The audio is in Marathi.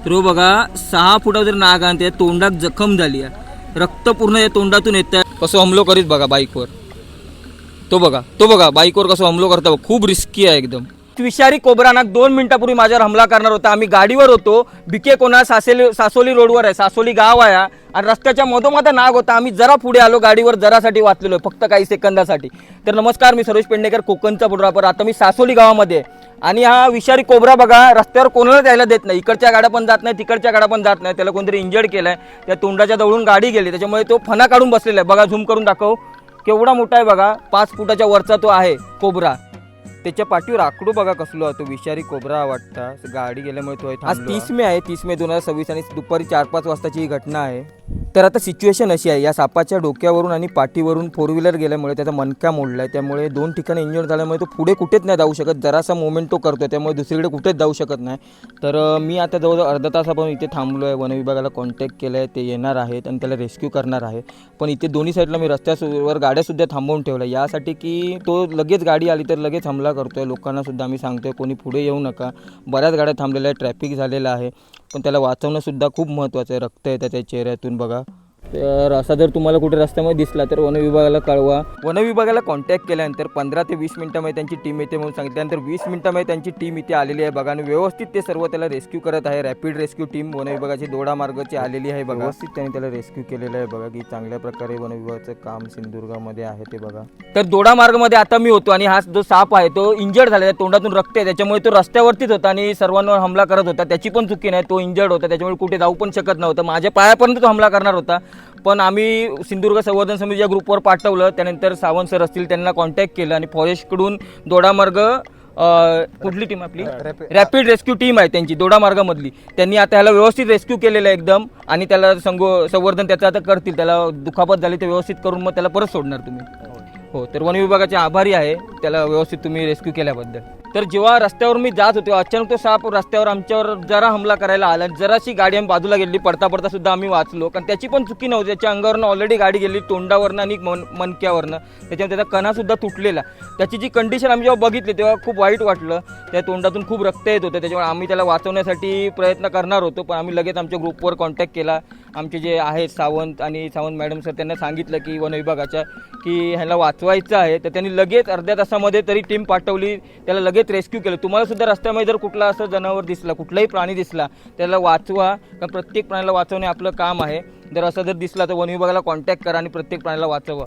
तर हो बघा 6 फुटावर नाग आणि त्या तोंडात जखम झाली आहे, रक्त पूर्ण या तोंडातून येत आहे. कसं हमलो करीत बघा बाईकवर, तो बघा बाईकवर कसं हमलो करता, खूप रिस्की आहे एकदम. विषारी कोबरा नाग 2 मिनिटापूर्वी माझ्यावर हमला करणार होता. आम्ही गाडीवर होतो, बिके कोणा सासोली रोडवर आहे, सासोली गाव आहे आणि रस्त्याच्या मधोमध नाग होता. आम्ही जरा पुढे आलो, गाडीवर जरासाठी वाचलेलो फक्त काही सेकंदासाठी. तर नमस्कार, मी सरोज पेडणेकर, कोकणचा फोटोग्राफर. आता मी सासोली गावामध्ये आणि हा विषारी कोबरा बघा रस्त्यावर कोणाला जायला देत नाही. इकडच्या गाड्या पण जात नाही, तिकडच्या गाड्या पण जात नाही. त्याला कोणतरी इंजर्ड केलाय, त्या तोंडाच्या जवळून गाडी गेली, त्याच्यामुळे तो फणा काढून बसलेला आहे. बघा झूम करून दाखव, केवढा मोठा आहे बघा, 5 फुटाच्या वरचा तो आहे कोबरा. त्याच्या पाठीवर आकडू बघा कसलो तो विषारी कोबरा वाटता. गाडी गेल्यामुळे तो आज 30 मे आहे, 30 मे 2026 आणि दुपारी 4-5 वाजताची ही घटना आहे. तर आता सिच्युएशन अशी आहे, या सापाच्या डोक्यावरून आणि पाठीवरून 4 व्हीलर गेल्यामुळे त्याचा मणका मोडला आहे. त्यामुळे 2 ठिकाणी इंजुर्ड झाल्यामुळे तो पुढे कुठेच नाही जाऊ शकत. जरासा मोमेंट तो करतो, त्यामुळे दुसरीकडे कुठेच जाऊ शकत नाही. तर मी आता जवळजवळ अर्धा तासापासून इथे थांबलो आहे. वनविभागाला कॉन्टॅक्ट केलं आहे, ते येणार आहेत आणि त्याला रेस्क्यू करणार आहे. पण इथे दोन्ही साईडला मी रस्त्यावर गाड्यासुद्धा थांबवून ठेवल्या यासाठी की तो लगेच गाडी आली तर लगेच हमला करतो आहे. लोकांनासुद्धा आम्ही सांगतो आहे कोणी पुढे येऊ नका. बऱ्याच गाड्या थांबलेल्या आहे, ट्रॅफिक झालेलं आहे. पण त्याला वाचवणंसुद्धा खूप महत्त्वाचं आहे. रक्त आहे त्याच्या चेहऱ्यातून बघा. तर असा जर तुम्हाला कुठे रस्त्यामध्ये दिसला तर वनविभागाला कळवा. वनविभागाला कॉन्टॅक्ट केल्यानंतर 15 ते 20 मिनिटांमध्ये त्यांची टीम येते म्हणून सांगितल्यानंतर 20 मिनिटांमध्ये त्यांची टीम इथे आलेली आहे बघा. आणि व्यवस्थित ते सर्व त्याला रेस्क्यू करत आहे. रॅपिड रेस्क्यू टीम वनविभागाची दोडा मार्गाची आलेली आहे बघा. व्यवस्थित त्यांनी त्याला रेस्क्यू केलेलं आहे बघा, की चांगल्या प्रकारे वनविभागाचं काम सिंधुदुर्गामध्ये आहे ते बघा. तर दोडा मार्गमध्ये आता मी होतो आणि हा जो साप आहे तो इंजर्ड झालेला आहे, तोंडातून रक्त आहे, त्याच्यामुळे तो रस्त्यावरतीच होता आणि सर्वांवर हमला करत होता. त्याची पण चुकी नाही, तो इंजर्ड होता, त्याच्यामुळे कुठे जाऊ पण शकत नव्हता. माझ्या पायापर्यंत तो हमला करणार होता. पण आम्ही सिंधुदुर्ग संवर्धन समितीच्या ग्रुपवर पाठवलं. त्यानंतर सावंत सर असतील त्यांना कॉन्टॅक्ट केलं आणि फॉरेस्टकडून दोडामार्ग कुठली टीम आपली रॅपिड रेस्क्यू टीम आहे त्यांची दोडामार्गामधली, त्यांनी आता ह्याला व्यवस्थित रेस्क्यू केलेलं आहे एकदम. आणि त्याला संवर्धन त्याचं आता करतील. त्याला दुखापत झाली तर व्यवस्थित करून मग त्याला परत सोडणार तुम्ही. हो, तर वन विभागाचे आभारी आहे त्याला व्यवस्थित तुम्ही रेस्क्यू केल्याबद्दल. तर जेव्हा रस्त्यावर मी जात होतो अचानक तो साप रस्त्यावर आमच्यावर जरा हमला करायला आला. जराशी गाडी आम्ही बाजूला गेली, पडता पडता सुद्धा आम्ही वाचलो, कारण त्याची पण चुकी नव्हती. त्याच्या अंगावरनं ऑलरेडी गाडी गेली, तोंडावरनं आणि मणक्यावरनं, त्याच्यामुळे त्याचा कणासुद्धा तुटलेला. त्याची जी कंडिशन आम्ही जेव्हा बघितली तेव्हा खूप वाईट वाटलं. त्या तोंडातून खूप रक्त येत होतं, त्याच्यामुळे आम्ही त्याला वाचवण्यासाठी प्रयत्न करणार होतो. पण आम्ही लगेच आमच्या ग्रुपवर कॉन्टॅक्ट केला. आमचे जे आहेत सावंत आणि सावंत मॅडम सर, त्यांना सांगितलं की वन विभागाच्या की ह्याला वाचवायचं आहे. तर त्यांनी लगेच अर्ध्या तासामध्ये तरी टीम पाठवली, त्याला लगेच रेस्क्यू केलं. तुम्हाला सुद्धा रस्त्यामध्ये जर कुठला असं जनावर दिसला, कुठलाही प्राणी दिसला, त्याला वाचवा, कारण प्रत्येक प्राण्याला वाचवणे आपलं काम आहे. जर असं जर दिसला तर वन विभागाला कॉन्टॅक्ट करा आणि प्रत्येक प्राण्याला वाचवा.